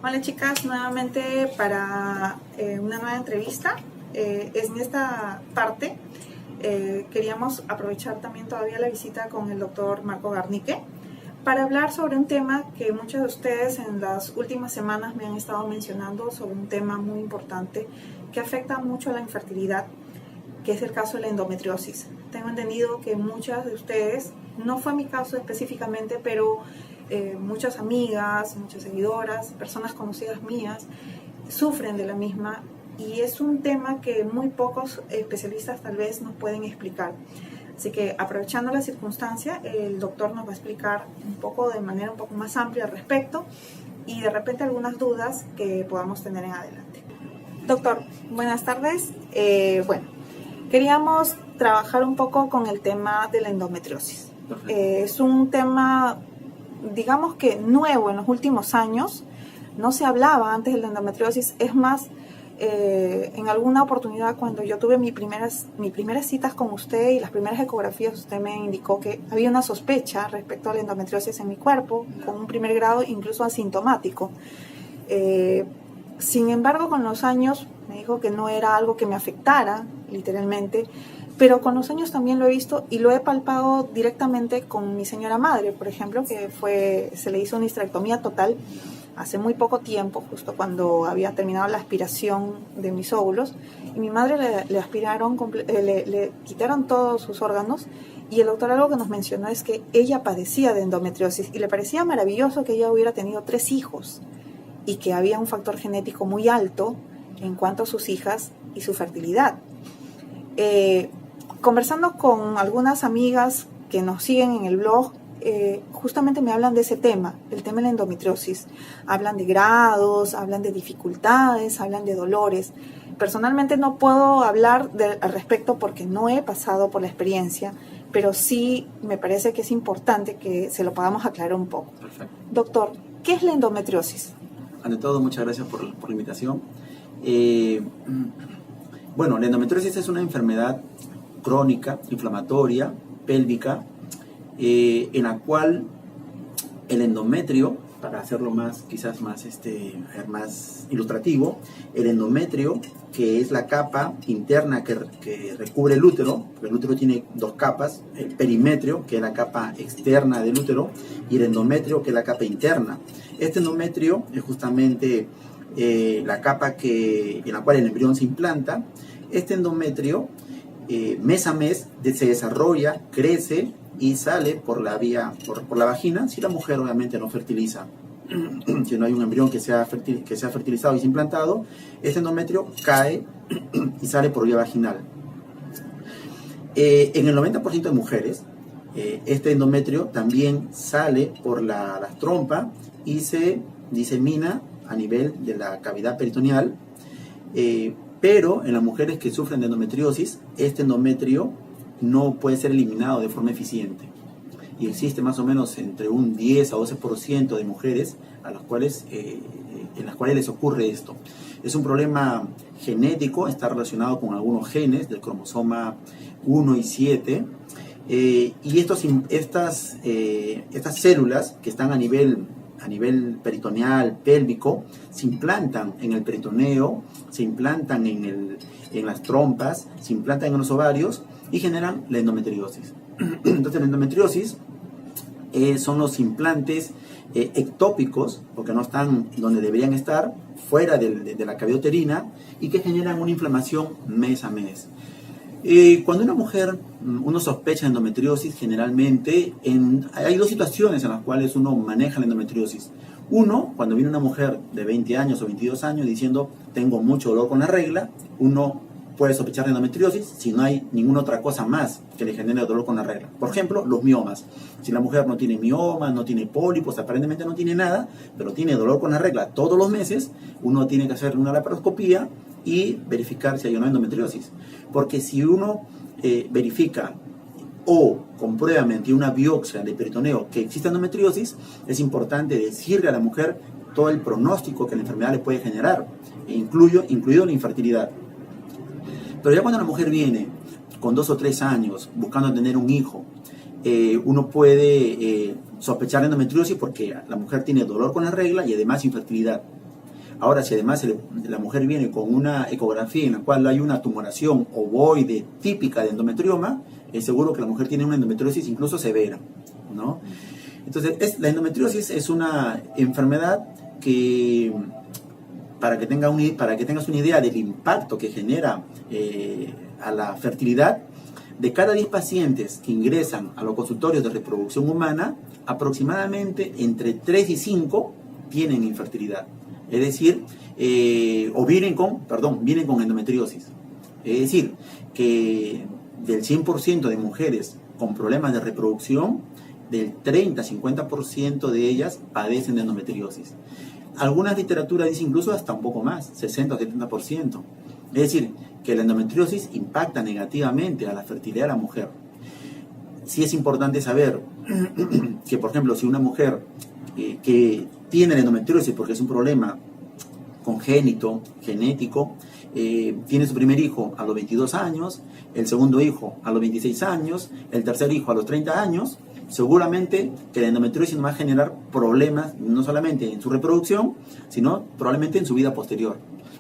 Hola chicas, nuevamente para una nueva entrevista. En esta parte queríamos aprovechar también todavía la visita con el doctor Marco Garnique para hablar sobre un tema que muchos de ustedes en las últimas semanas me han estado mencionando, sobre un tema muy importante que afecta mucho a la infertilidad, que es el caso de la endometriosis. Tengo entendido que muchas de ustedes, no fue mi caso específicamente, pero muchas amigas, muchas seguidoras, personas conocidas mías sufren de la misma, y es un tema que muy pocos especialistas tal vez nos pueden explicar. Así que, aprovechando la circunstancia, el doctor nos va a explicar un poco, de manera un poco más amplia al respecto, y de repente algunas dudas que podamos tener en adelante. Doctor, buenas tardes. Bueno, queríamos trabajar un poco con el tema de la endometriosis. Es un tema, digamos que nuevo en los últimos años. No se hablaba antes de la endometriosis. Es más, en alguna oportunidad, cuando yo tuve mis primeras citas con usted y las primeras ecografías, usted me indicó que había una sospecha respecto a la endometriosis en mi cuerpo, con un primer grado incluso asintomático. Sin embargo, con los años me dijo que no era algo que me afectara, literalmente, pero con los años también lo he visto y lo he palpado directamente con mi señora madre, por ejemplo, que se le hizo una histerectomía total hace muy poco tiempo, justo cuando había terminado la aspiración de mis óvulos, y mi madre le quitaron todos sus órganos, y el doctor algo que nos mencionó es que ella padecía de endometriosis y le parecía maravilloso que ella hubiera tenido 3 hijos y que había un factor genético muy alto en cuanto a sus hijas y su fertilidad. Conversando con algunas amigas que nos siguen en el blog, justamente me hablan de ese tema, el tema de la endometriosis. Hablan de grados, hablan de dificultades, hablan de dolores. Personalmente no puedo hablar al respecto porque no he pasado por la experiencia, pero sí me parece que es importante que se lo podamos aclarar un poco. Perfecto. Doctor, ¿qué es la endometriosis? Ante todo, muchas gracias por la invitación. Bueno, la endometriosis es una enfermedad crónica, inflamatoria, pélvica, en la cual el endometrio, para hacerlo quizás más ilustrativo, el endometrio, que es la capa interna que recubre el útero, porque el útero tiene 2 capas, el perimetrio, que es la capa externa del útero, y el endometrio, que es la capa interna. Este endometrio es justamente la capa en la cual el embrión se implanta. Este endometrio, mes a mes, se desarrolla, crece y sale por la vagina, si la mujer obviamente no fertiliza. Si no hay un embrión que sea fertilizado y implantado, este endometrio cae y sale por vía vaginal. En el 90% de mujeres, este endometrio también sale por la trompa y se disemina a nivel de la cavidad peritoneal, pero en las mujeres que sufren de endometriosis, este endometrio no puede ser eliminado de forma eficiente. Y existe más o menos entre un 10 a 12% de mujeres en las cuales les ocurre esto. Es un problema genético, está relacionado con algunos genes del cromosoma 1 y 7. Y estas células que están a nivel peritoneal, pélvico, se implantan en el peritoneo, se implantan en las trompas, se implantan en los ovarios y generan la endometriosis. Entonces, la endometriosis son los implantes ectópicos, porque no están donde deberían estar, fuera de la cavidad uterina, y que generan una inflamación mes a mes. Cuando uno sospecha de endometriosis, generalmente hay 2 situaciones en las cuales uno maneja la endometriosis. Uno, cuando viene una mujer de 20 años o 22 años diciendo tengo mucho dolor con la regla, uno puede sospechar de endometriosis si no hay ninguna otra cosa más que le genere dolor con la regla. Por ejemplo, los miomas. Si la mujer no tiene miomas, no tiene pólipos, aparentemente no tiene nada, pero tiene dolor con la regla todos los meses, uno tiene que hacer una laparoscopía y verificar si hay una endometriosis. Porque si uno verifica o comprueba mediante una biopsia de peritoneo que existe endometriosis, es importante decirle a la mujer todo el pronóstico que la enfermedad le puede generar, incluido la infertilidad. Pero ya cuando la mujer viene con 2 o 3 años buscando tener un hijo, uno puede sospechar de endometriosis porque la mujer tiene dolor con la regla y además infertilidad. Ahora, si además la mujer viene con una ecografía en la cual hay una tumoración ovoide típica de endometrioma, es seguro que la mujer tiene una endometriosis incluso severa, ¿no? Entonces, la endometriosis es una enfermedad que, para que tengas una idea del impacto que genera a la fertilidad, de cada 10 pacientes que ingresan a los consultorios de reproducción humana, aproximadamente entre 3 y 5 tienen infertilidad. Es decir, vienen con endometriosis. Es decir, que del 100% de mujeres con problemas de reproducción, del 30-50% de ellas padecen de endometriosis. Algunas literaturas dicen incluso hasta un poco más, 60-70%. Es decir, que la endometriosis impacta negativamente a la fertilidad de la mujer. Sí es importante saber que, por ejemplo, si una mujer que tiene la endometriosis porque es un problema congénito, genético, tiene su primer hijo a los 22 años, el segundo hijo a los 26 años, el tercer hijo a los 30 años, seguramente que la endometriosis va a generar problemas no solamente en su reproducción, sino probablemente en su vida posterior.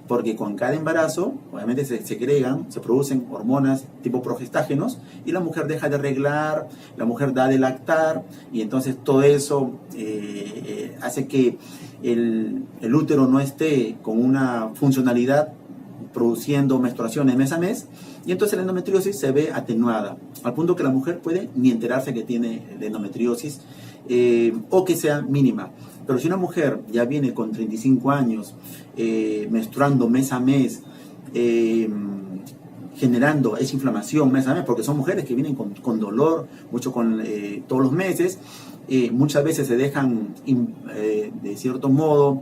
Porque con cada embarazo, obviamente se producen hormonas tipo progestágenos y la mujer deja de reglar, la mujer da de lactar y entonces todo eso hace que el útero no esté con una funcionalidad produciendo menstruaciones mes a mes y entonces la endometriosis se ve atenuada al punto que la mujer puede ni enterarse que tiene la endometriosis o que sea mínima. Pero si una mujer ya viene con 35 años, menstruando mes a mes, generando esa inflamación mes a mes, porque son mujeres que vienen con dolor, mucho todos los meses, muchas veces se dejan, de cierto modo,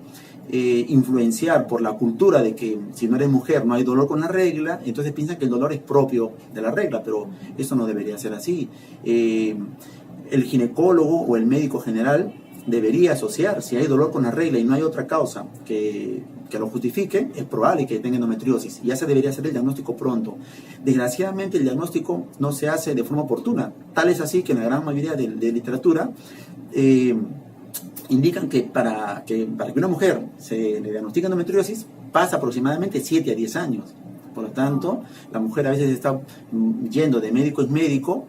influenciar por la cultura de que si no eres mujer no hay dolor con la regla, entonces piensan que el dolor es propio de la regla, pero eso no debería ser así. El ginecólogo o el médico general debería asociar, si hay dolor con la regla y no hay otra causa que lo justifique, es probable que tenga endometriosis. Ya se debería hacer el diagnóstico pronto. Desgraciadamente el diagnóstico no se hace de forma oportuna. Tal es así que en la gran mayoría de literatura indican que para que una mujer se le diagnostique endometriosis pasa aproximadamente 7 a 10 años. Por lo tanto, la mujer a veces está yendo de médico en médico,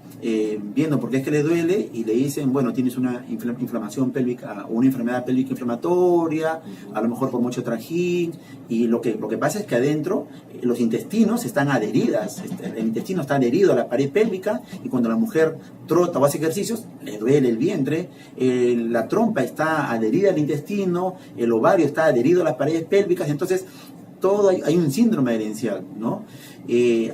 viendo por qué es que le duele y le dicen, bueno, tienes una inflamación pélvica o una enfermedad pélvica inflamatoria, a lo mejor por mucho trajín, y lo que pasa es que adentro los intestinos están adheridas, el intestino está adherido a la pared pélvica y cuando la mujer trota o hace ejercicios, le duele el vientre, la trompa está adherida al intestino, el ovario está adherido a las paredes pélvicas, entonces hay un síndrome herencial, ¿no?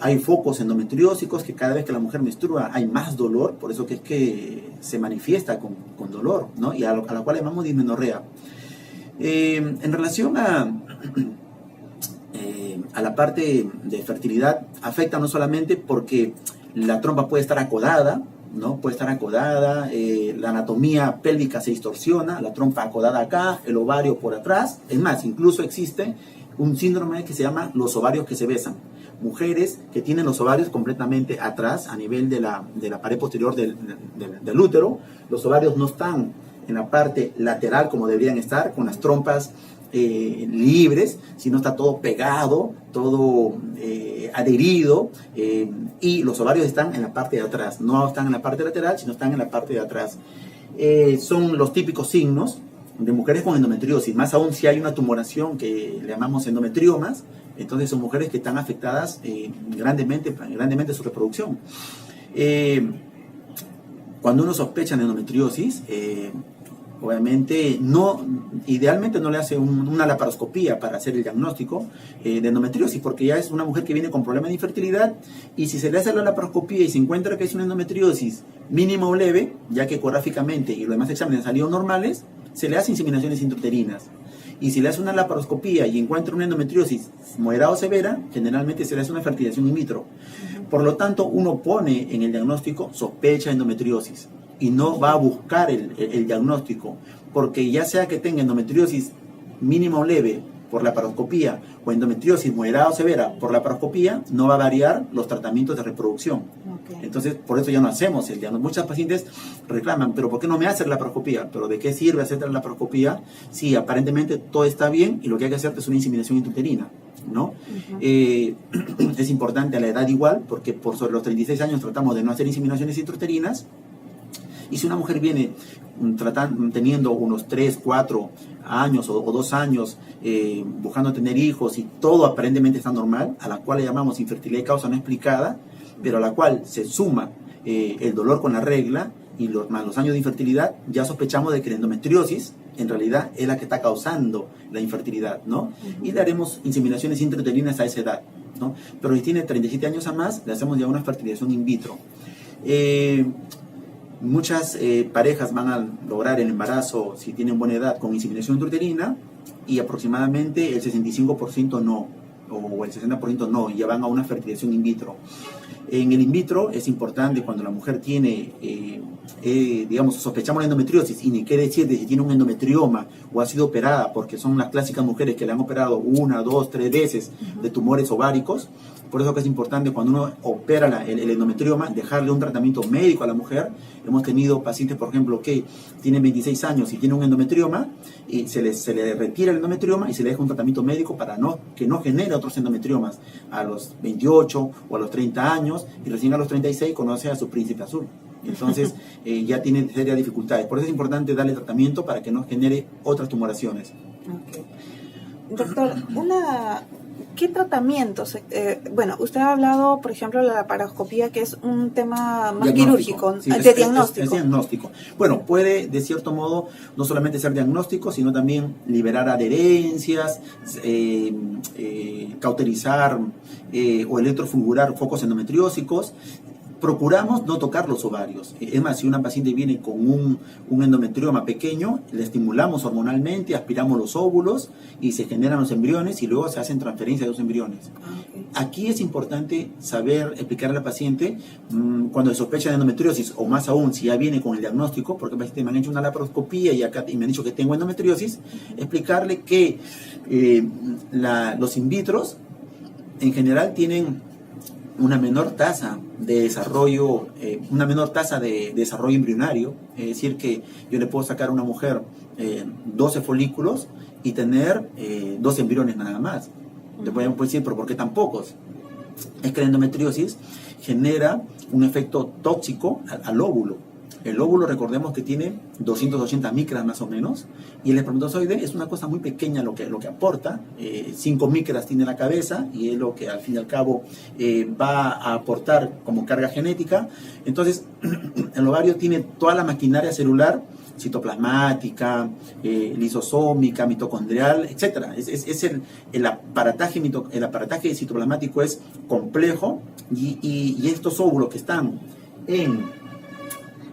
Hay focos endometriósicos que cada vez que la mujer menstrua hay más dolor, por eso que es que se manifiesta con dolor, ¿no? Y a la cual llamamos dismenorrea. En relación a la parte de fertilidad, afecta no solamente porque la trompa puede estar acodada, ¿no? Puede estar acodada, la anatomía pélvica se distorsiona, la trompa acodada acá, el ovario por atrás, es más, incluso existe un síndrome que se llama los ovarios que se besan. Mujeres que tienen los ovarios completamente atrás, a nivel de la pared posterior del útero. Los ovarios no están en la parte lateral como deberían estar, con las trompas libres, sino está todo pegado, todo adherido, y los ovarios están en la parte de atrás. No están en la parte lateral, sino están en la parte de atrás. Son los típicos signos de mujeres con endometriosis, más aún si hay una tumoración que le llamamos endometriomas, entonces son mujeres que están afectadas grandemente su reproducción. Cuando uno sospecha de endometriosis, obviamente idealmente no le hace una laparoscopía para hacer el diagnóstico de endometriosis, porque ya es una mujer que viene con problemas de infertilidad, y si se le hace la laparoscopía y se encuentra que es una endometriosis mínima o leve, ya que ecográficamente y los demás exámenes han salido normales, se le hace inseminaciones intrauterinas. Y si le hace una laparoscopía y encuentra una endometriosis moderada o severa, generalmente se le hace una fertilización in vitro. Por lo tanto, uno pone en el diagnóstico sospecha de endometriosis y no va a buscar el diagnóstico, porque ya sea que tenga endometriosis mínima o leve por laparoscopía o endometriosis moderada o severa por laparoscopía, no va a variar los tratamientos de reproducción. Okay. Entonces, por eso ya no hacemos el diagnóstico. Muchas pacientes reclaman, pero ¿por qué no me hacen la laparoscopía? ¿Pero de qué sirve hacer la laparoscopía? Sí, aparentemente todo está bien y lo que hay que hacer es una inseminación intrauterina, ¿no? Es importante a la edad igual, porque por sobre los 36 años tratamos de no hacer inseminaciones intrauterinas. Y si una mujer viene teniendo unos 3, 4 años o 2 años buscando tener hijos y todo aparentemente está normal, a la cual le llamamos infertilidad de causa no explicada, pero a la cual se suma el dolor con la regla y más los años de infertilidad, ya sospechamos de que la endometriosis en realidad es la que está causando la infertilidad, ¿no? Y le haremos inseminaciones intrauterinas a esa edad, ¿no? Pero si tiene 37 años a más, le hacemos ya una fertilización in vitro. Muchas parejas van a lograr el embarazo si tienen buena edad con inseminación intrauterina y aproximadamente el 65% no, o el 60% no, y ya van a una fertilización in vitro. En el in vitro es importante cuando la mujer tiene, digamos, sospechamos la endometriosis y ni qué decir de si tiene un endometrioma o ha sido operada, porque son las clásicas mujeres que le han operado 1, 2, 3 veces de tumores ováricos. Por eso que es importante cuando uno opera el endometrioma, dejarle un tratamiento médico a la mujer. Hemos tenido pacientes, por ejemplo, que tienen 26 años y tienen un endometrioma y se le retira el endometrioma y se le deja un tratamiento médico para que no genere otros endometriomas a los 28 o a los 30 años y recién a los 36 conoce a su príncipe azul. Entonces ya tiene serias dificultades. Por eso es importante darle tratamiento para que no genere otras tumoraciones. Okay. Doctor, ¿qué tratamientos? Bueno, usted ha hablado, por ejemplo, de la laparoscopía, que es un tema más quirúrgico, sí, de diagnóstico. Es diagnóstico. Bueno, puede, de cierto modo, no solamente ser diagnóstico, sino también liberar adherencias, cauterizar o electrofulgurar focos endometriósicos. Procuramos no tocar los ovarios. Es más, si una paciente viene con un endometrioma pequeño, le estimulamos hormonalmente, aspiramos los óvulos y se generan los embriones y luego se hacen transferencias de los embriones. Okay. Aquí es importante saber explicarle a la paciente cuando se sospecha de endometriosis, o más aún si ya viene con el diagnóstico, porque me han hecho una laparoscopía y me han dicho que tengo endometriosis, explicarle que los in vitros en general tienen una menor tasa de desarrollo, embrionario, es decir, que yo le puedo sacar a una mujer 12 folículos y tener 2 embriones nada más. Le pueden decir, pero ¿por qué tan pocos? Es que la endometriosis genera un efecto tóxico al óvulo. El óvulo, recordemos que tiene 280 micras más o menos, y el espermatozoide es una cosa muy pequeña lo que aporta, 5 micras tiene la cabeza, y es lo que al fin y al cabo va a aportar como carga genética. Entonces, el ovario tiene toda la maquinaria celular, citoplasmática, lisosómica, mitocondrial, etc. El aparataje citoplasmático es complejo, y estos óvulos que están en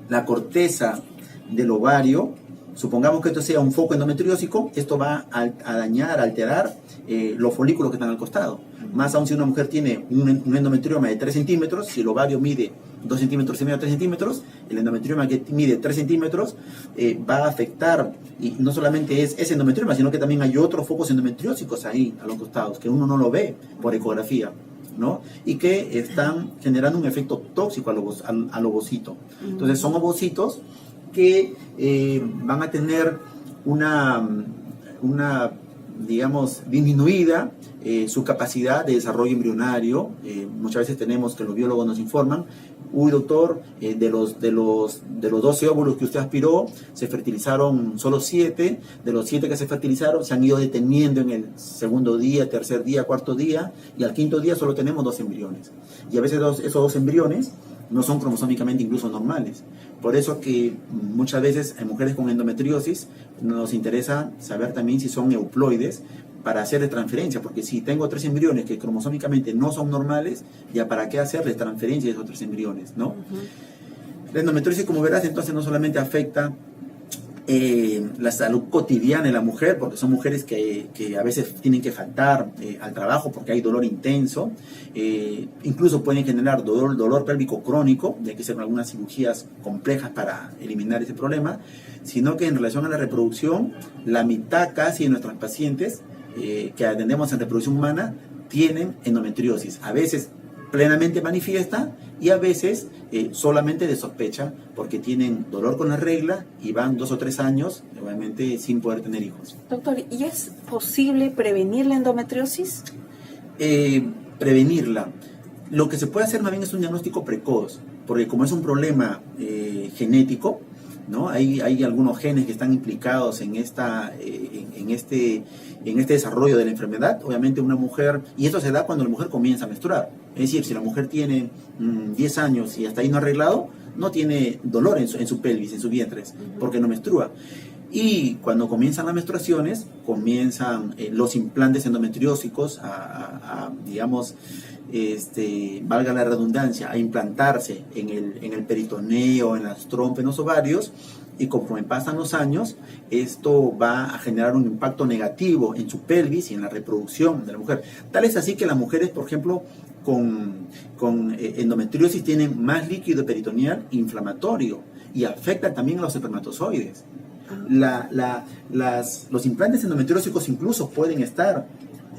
la corteza del ovario, supongamos que esto sea un foco endometriósico, esto va a dañar, a alterar los folículos que están al costado. Más aún si una mujer tiene un endometrioma de 3 centímetros, si el ovario mide 2 centímetros y medio a 3 centímetros, el endometrioma que mide 3 centímetros va a afectar, y no solamente es ese endometrioma, sino que también hay otros focos endometriósicos ahí a los costados, que uno no lo ve por ecografía, ¿no? Y que están generando un efecto tóxico al ovocito. Entonces son ovocitos que van a tener una digamos, disminuida su capacidad de desarrollo embrionario. Muchas veces tenemos que los biólogos nos informan: uy, doctor, de los 12 óvulos que usted aspiró, se fertilizaron solo 7, de los 7 que se fertilizaron se han ido deteniendo en el segundo día, tercer día, cuarto día, y al quinto día solo tenemos 2 embriones. Y a veces esos 2 embriones no son cromosómicamente incluso normales. Por eso que muchas veces en mujeres con endometriosis nos interesa saber también si son euploides para hacerle transferencia, porque si tengo 3 embriones que cromosómicamente no son normales, ya para qué hacerles transferencia de esos 3 embriones, ¿no? La endometriosis, como verás, entonces no solamente afecta la salud cotidiana de la mujer, porque son mujeres que a veces tienen que faltar al trabajo porque hay dolor intenso, incluso pueden generar dolor pélvico crónico, y hay que hacer algunas cirugías complejas para eliminar ese problema, sino que en relación a la reproducción, la mitad casi de nuestras pacientes que atendemos en reproducción humana tienen endometriosis. A veces plenamente manifiesta y a veces solamente de sospecha porque tienen dolor con la regla y van 2 o 3 años, obviamente, sin poder tener hijos. Doctor, ¿y es posible prevenir la endometriosis? Prevenirla. Lo que se puede hacer más bien es un diagnóstico precoz, porque como es un problema genético, ¿no? Hay algunos genes que están implicados en este desarrollo de la enfermedad. Obviamente una mujer, y esto se da cuando la mujer comienza a menstruar. Es decir, si la mujer tiene 10 años y hasta ahí no ha arreglado, no tiene dolor en su pelvis, en su vientre, porque no menstrua. Y cuando comienzan las menstruaciones, comienzan los implantes endometriósicos digamos, valga la redundancia, a implantarse en el peritoneo, en las trompas, en los ovarios, y conforme pasan los años, esto va a generar un impacto negativo en su pelvis y en la reproducción de la mujer. Tal es así que las mujeres, por ejemplo, con endometriosis tienen más líquido peritoneal inflamatorio y afecta también a los espermatozoides. Los implantes endometriósicos incluso pueden estar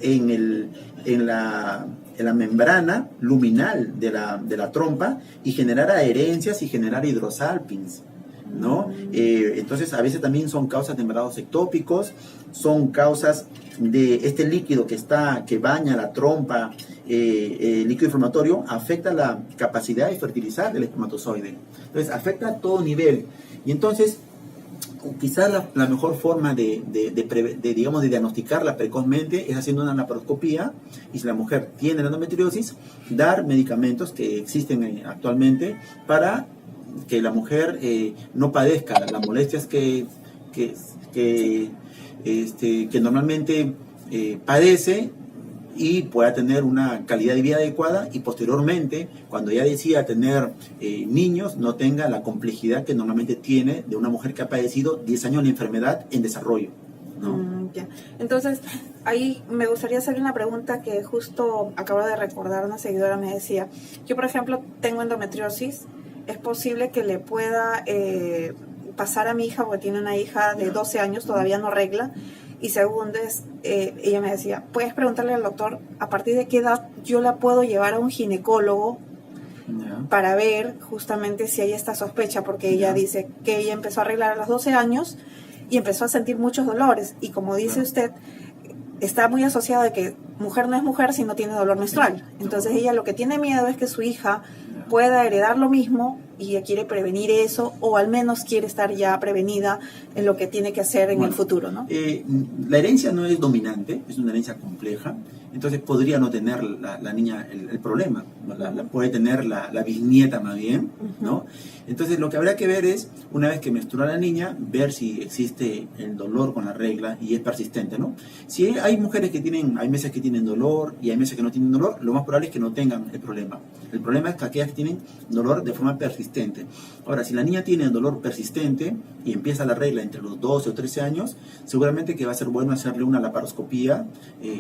en la membrana luminal de la trompa y generar adherencias y generar hidrosalpins, ¿no? Entonces a veces también son causas de embarazos ectópicos, son causas de este líquido que baña la trompa, líquido inflamatorio, afecta la capacidad de fertilizar del espermatozoide. Entonces afecta a todo nivel. Y entonces quizás la mejor forma de diagnosticarla precozmente es haciendo una laparoscopía, y si la mujer tiene la endometriosis, dar medicamentos que existen actualmente para que la mujer no padezca las molestias que normalmente padece, y pueda tener una calidad de vida adecuada, y posteriormente, cuando ya decida tener niños, no tenga la complejidad que normalmente tiene de una mujer que ha padecido 10 años de enfermedad en desarrollo, ¿no? Ya. Entonces, ahí me gustaría hacerle una pregunta que justo acabo de recordar. Una seguidora me decía, yo por ejemplo tengo endometriosis, ¿es posible que le pueda pasar a mi hija, porque tiene una hija de 12 años, todavía no regla? Y segundo es, ella me decía, puedes preguntarle al doctor a partir de qué edad yo la puedo llevar a un ginecólogo para ver justamente si hay esta sospecha, porque ella dice que ella empezó a arreglar a los 12 años y empezó a sentir muchos dolores, y como dice usted, está muy asociado de que mujer no es mujer si no tiene dolor menstrual. Entonces ella lo que tiene miedo es que su hija pueda heredar lo mismo, y ella quiere prevenir eso, o al menos quiere estar ya prevenida en lo que tiene que hacer en el futuro, ¿no? La herencia no es dominante, es una herencia compleja, entonces podría no tener la niña el problema, ¿no? Puede tener la bisnieta más bien, ¿no? Entonces lo que habrá que ver es, una vez que menstrua la niña, ver si existe el dolor con la regla y es persistente, ¿no? Si hay mujeres hay meses que tienen dolor y hay meses que no tienen dolor, lo más probable es que no tengan el problema. El problema es que aquellas que tienen dolor de forma persistente. Ahora, si la niña tiene dolor persistente y empieza la regla entre los 12 o 13 años, seguramente que va a ser bueno hacerle una laparoscopía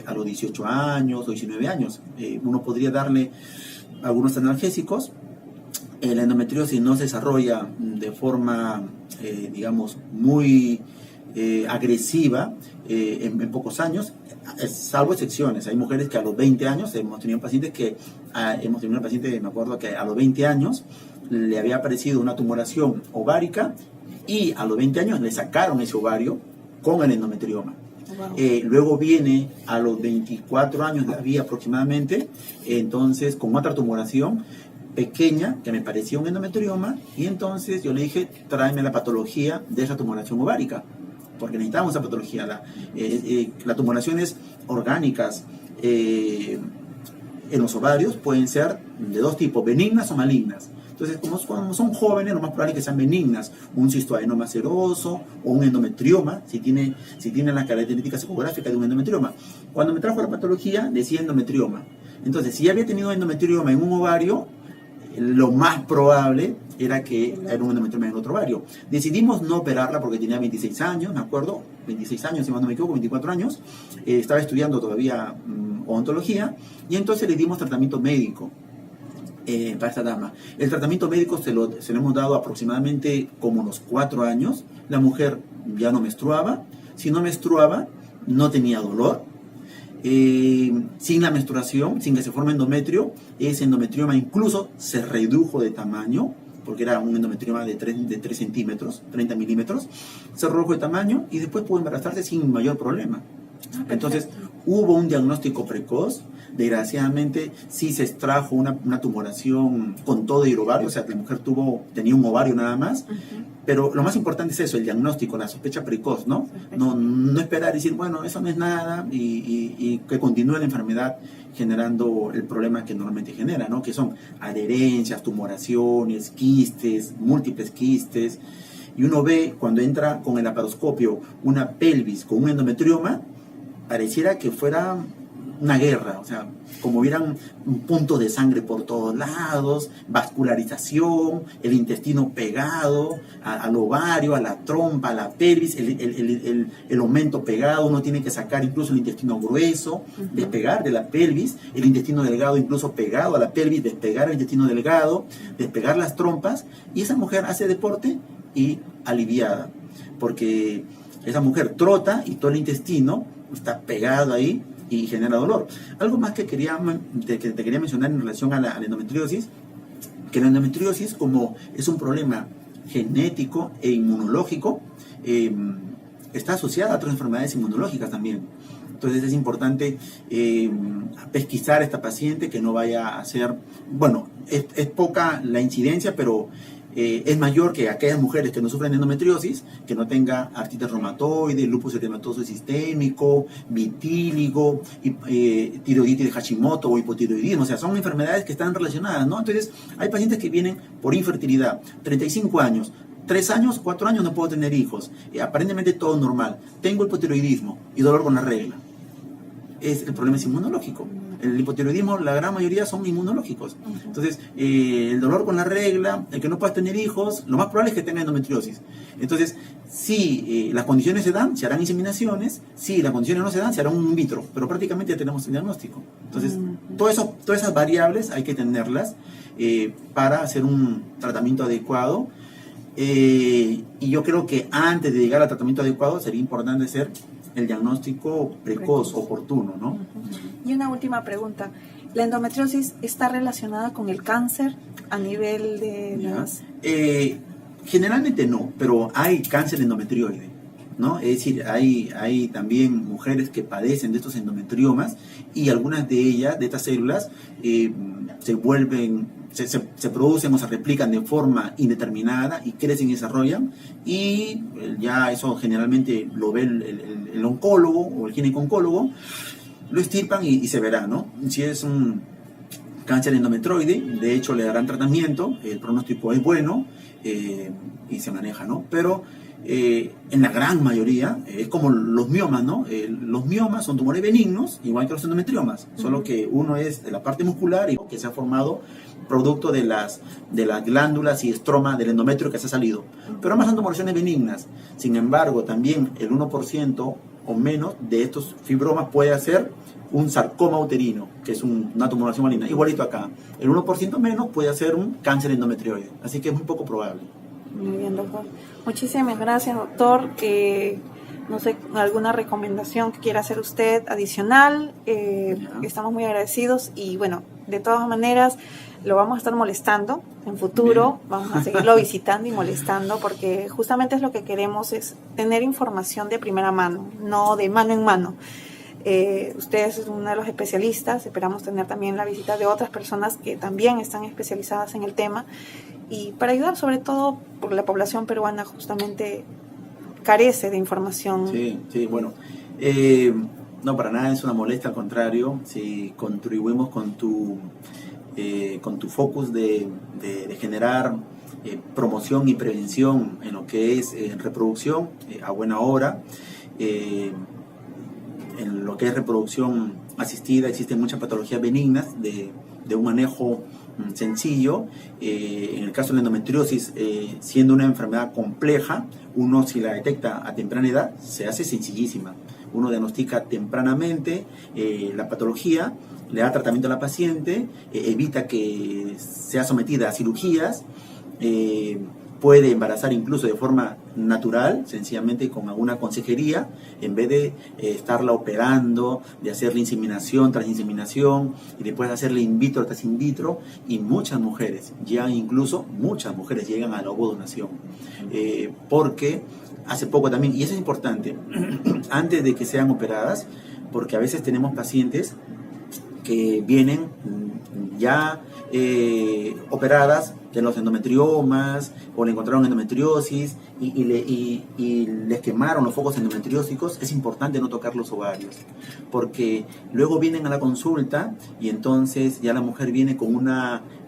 a los 18 años o 19 años. Uno podría darle algunos analgésicos. La endometriosis no se desarrolla de forma, digamos, muy agresiva en pocos años, salvo excepciones. Hay mujeres que a los 20 años, hemos tenido una paciente, me acuerdo que a los 20 años le había aparecido una tumoración ovárica, y a los 20 años le sacaron ese ovario con el endometrioma. Wow. Luego viene a los 24 años, la vi aproximadamente, entonces con otra tumoración pequeña que me parecía un endometrioma, y entonces yo le dije, tráeme la patología de esa tumoración ovárica, porque necesitamos esa patología. Las tumoraciones orgánicas en los ovarios pueden ser de dos tipos, benignas o malignas. Entonces, como son jóvenes, lo más probable es que sean benignas, un cistoadenoma seroso o un endometrioma, si tiene las características ecográficas de un endometrioma. Cuando me trajo la patología, decía endometrioma. Entonces, si ya había tenido endometrioma en un ovario, lo más probable era que era un endometrioma en otro ovario. Decidimos no operarla porque tenía 26 años, me acuerdo, 26 años, si no me equivoco, 24 años. Estaba estudiando todavía odontología, y entonces le dimos tratamiento médico para esta dama. El tratamiento médico se lo hemos dado aproximadamente como unos 4 años. La mujer ya no menstruaba. Si no menstruaba, no tenía dolor. sin la menstruación, sin que se forme endometrio. Ese endometrioma incluso se redujo de tamaño, porque era un endometrioma de 3 centímetros, 30 milímetros, se redujo de tamaño y después pudo embarazarse sin mayor problema. Entonces, hubo un diagnóstico precoz. Desgraciadamente, sí se extrajo una tumoración con todo y ovario, o sea, que la mujer tenía un ovario nada más. Pero lo más importante es eso, el diagnóstico, la sospecha precoz, ¿no? No esperar y decir, bueno, eso no es nada, y que continúe la enfermedad generando el problema que normalmente genera, ¿no? Que son adherencias, tumoraciones, quistes, múltiples quistes. Y uno ve, cuando entra con el laparoscopio, una pelvis con un endometrioma, pareciera que fuera una guerra, o sea, como hubieran puntos de sangre por todos lados, vascularización, el pegado al ovario, a la trompa, a la pelvis, el aumento pegado. Uno tiene que sacar incluso el intestino grueso, despegar de la pelvis, el intestino delgado incluso pegado a la pelvis, despegar el intestino delgado, despegar las trompas, y esa mujer hace deporte y aliviada, porque esa mujer trota y todo el intestino está pegado ahí y genera dolor. Algo más que te quería mencionar en relación a la endometriosis, que la endometriosis, como es un problema genético e inmunológico, está asociada a otras enfermedades inmunológicas también. Entonces es importante pesquisar a esta paciente, que no vaya a ser, bueno, es poca la incidencia, pero es mayor que aquellas mujeres que no sufren de endometriosis, que no tenga artritis reumatoide, lupus eritematoso sistémico, vitíligo, tiroiditis de Hashimoto o hipotiroidismo. O sea, son enfermedades que están relacionadas, ¿no? Entonces, hay pacientes que vienen por infertilidad, 35 años, 3 años, 4 años no puedo tener hijos, aparentemente todo normal, tengo hipotiroidismo y dolor con la regla. El problema es inmunológico. El hipotiroidismo, la gran mayoría son inmunológicos. Entonces, el dolor con la regla, el que no puedas tener hijos, lo más probable es que tenga endometriosis. Entonces, si las condiciones se dan, se harán inseminaciones. Si las condiciones no se dan, se hará un in vitro. Pero prácticamente ya tenemos el diagnóstico. Entonces, todas esas variables hay que tenerlas para hacer un tratamiento adecuado. Y yo creo que antes de llegar al tratamiento adecuado sería importante hacer el diagnóstico precoz, oportuno, ¿no? Y una última pregunta. ¿La endometriosis está relacionada con el cáncer a nivel de las...? Generalmente no, pero hay cáncer endometrioide, ¿no? Es decir, hay también mujeres que padecen de estos endometriomas, y algunas de ellas, de estas células, se producen o se replican de forma indeterminada y crecen y desarrollan, y ya eso generalmente lo ve el oncólogo o el gineco-oncólogo, lo extirpan y se verá, ¿no? Si es un cáncer endometroide, de hecho le darán tratamiento, el pronóstico es bueno y se maneja, ¿no? Pero en la gran mayoría es como los miomas, ¿no? Los miomas son tumores benignos, igual que los endometriomas, solo que uno es de la parte muscular y que se ha formado producto de las glándulas y estroma del endometrio que se ha salido. Pero ambas son tumoraciones benignas. Sin embargo, también el 1% o menos de estos fibromas puede hacer un sarcoma uterino, que es una tumoración maligna. Igualito acá. El 1% menos puede hacer un cáncer endometrioide. Así que es muy poco probable. Muy bien, doctor. Muchísimas gracias, doctor. No sé, alguna recomendación que quiera hacer usted adicional. Estamos muy agradecidos y bueno, de todas maneras lo vamos a estar molestando en futuro. Bien. Vamos a seguirlo visitando y molestando, porque justamente es lo que queremos, es tener información de primera mano, no de mano en mano. Usted es uno de los especialistas, esperamos tener también la visita de otras personas que también están especializadas en el tema, y para ayudar sobre todo porque la población peruana justamente carece de información. Sí, bueno, no, para nada es una molestia, al contrario, si contribuimos con tu focus de generar promoción y prevención en lo que es reproducción a buena hora. En lo que es reproducción asistida existen muchas patologías benignas de un manejo sencillo. En el caso de la endometriosis, siendo una enfermedad compleja, uno, si la detecta a temprana edad, se hace sencillísima. Uno diagnostica tempranamente la patología, le da tratamiento a la paciente, evita que sea sometida a cirugías, puede embarazar incluso de forma natural, sencillamente con alguna consejería, en vez de estarla operando, de hacerle inseminación tras inseminación y después hacerle in vitro tras in vitro. Y muchas mujeres llegan a la ovodonación, porque hace poco también, y eso es importante, antes de que sean operadas, porque a veces tenemos pacientes que vienen ya operadas de los endometriomas, o le encontraron endometriosis y les quemaron los focos endometriósicos. Es importante no tocar los ovarios, porque luego vienen a la consulta y entonces ya la mujer viene con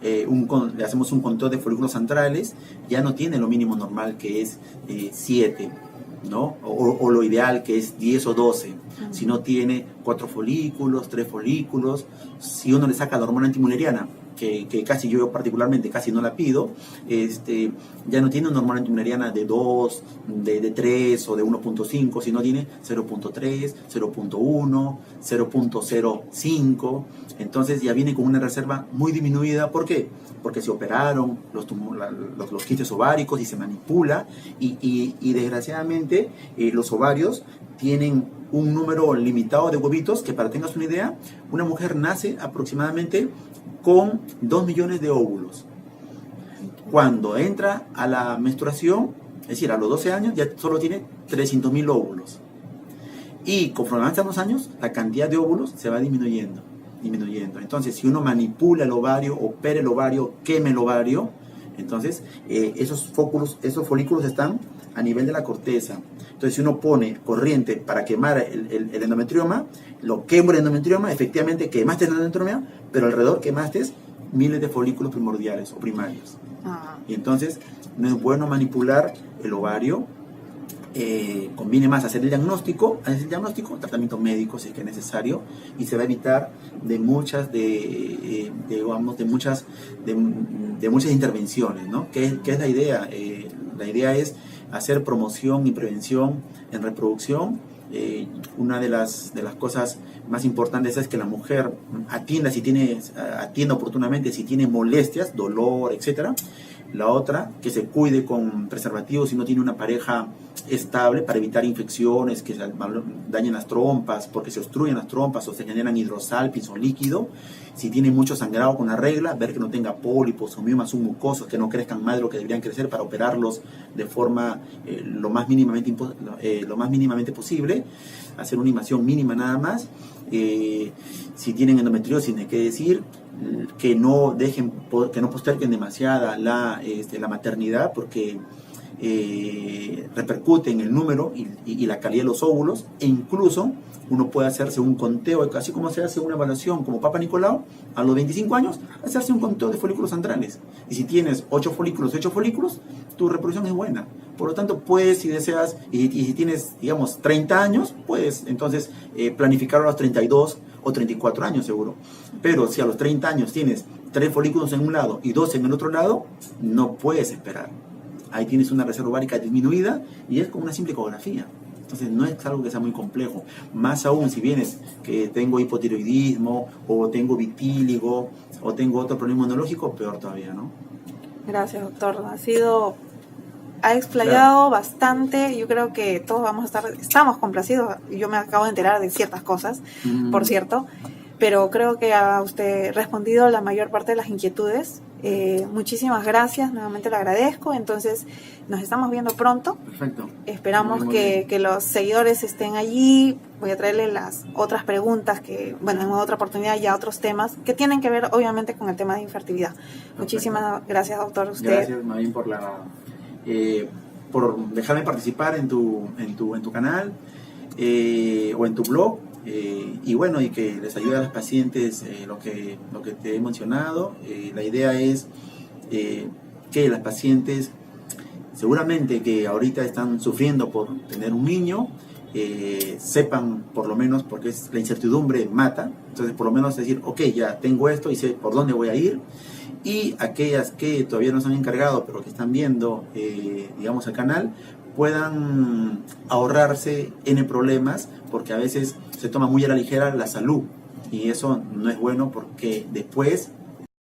le hacemos un conteo de folículos centrales, ya no tiene lo mínimo normal, que es 7, ¿no? O lo ideal, que es 10 o 12, si no tiene 4 folículos, 3 folículos. Si uno le saca la hormona antimuleriana, que casi yo particularmente casi no la pido, ya no tiene una hormona antimuleriana de 2, de 3 o de 1.5, sino tiene 0.3, 0.1, 0.05. Entonces ya viene con una reserva muy disminuida. ¿Por qué? Porque se operaron los quistes ováricos y se manipula, y desgraciadamente los ovarios tienen un número limitado de huevitos, que para que tengas una idea, una mujer nace aproximadamente con 2 millones de óvulos. Cuando entra a la menstruación, es decir, a los 12 años, ya solo tiene 300.000 óvulos. Y conforme avanzan los años, la cantidad de óvulos se va disminuyendo. Entonces, si uno manipula el ovario, opera el ovario, quema el ovario, entonces esos folículos están a nivel de la corteza. Entonces, si uno pone corriente para quemar el endometrioma, lo quema el endometrioma, efectivamente quemaste el endometrioma, pero alrededor quemaste miles de folículos primordiales o primarios. Y entonces no es bueno manipular el ovario. Conviene más hacer el diagnóstico, tratamiento médico si es que es necesario, y se va a evitar de muchas intervenciones, ¿no? ¿Qué es la idea? La idea es hacer promoción y prevención en reproducción. Una de las cosas más importantes es que la mujer atienda oportunamente si tiene molestias, dolor, etcétera. La otra, que se cuide con preservativos si no tiene una pareja estable, para evitar infecciones que dañen las trompas, porque se obstruyen las trompas o se generan hidrosalpis o líquido. Si tiene mucho sangrado con la regla, ver que no tenga pólipos o miomas submucosos, que no crezcan más de lo que deberían crecer, para operarlos de forma lo más mínimamente posible, hacer una invasión mínima nada más. Si tienen endometriosis, hay que decir que no posterguen demasiada la maternidad, porque repercute en el número y la calidad de los óvulos. E incluso uno puede hacerse un conteo, así como se hace una evaluación como Papa Nicolau a los 25 años, hacerse un conteo de folículos centrales, y si tienes 8 folículos, tu reproducción es buena. Por lo tanto, puedes, si deseas, y si tienes, digamos, 30 años, puedes entonces planificar a los 32 o 34 años seguro. Pero si a los 30 años tienes 3 folículos en un lado y 2 en el otro lado, no puedes esperar. Ahí tienes una reserva ovárica disminuida, y es como una simple ecografía. Entonces no es algo que sea muy complejo. Más aún si vienes que tengo hipotiroidismo, o tengo vitíligo, o tengo otro problema inmunológico, peor todavía, ¿no? Gracias, doctor. Ha explayado bastante. Yo creo que todos estamos complacidos. Yo me acabo de enterar de ciertas cosas, por cierto, pero creo que ha usted respondido la mayor parte de las inquietudes. Muchísimas gracias, nuevamente le agradezco. Entonces nos estamos viendo pronto. Perfecto. Esperamos que los seguidores estén allí. Voy a traerle las otras preguntas en otra oportunidad, ya otros temas que tienen que ver obviamente con el tema de infertilidad. Perfecto. Muchísimas gracias, doctor. Gracias, Marín, por dejarme participar en tu canal o en tu blog. Y que les ayude a las pacientes lo que te he mencionado. La idea es que las pacientes, seguramente que ahorita están sufriendo por tener un niño, sepan por lo menos, porque la incertidumbre mata. Entonces, por lo menos decir, ok, ya tengo esto y sé por dónde voy a ir. Y aquellas que todavía no se han encargado, pero que están viendo, el canal, puedan ahorrarse N problemas, porque a veces se toma muy a la ligera la salud, y eso no es bueno, porque después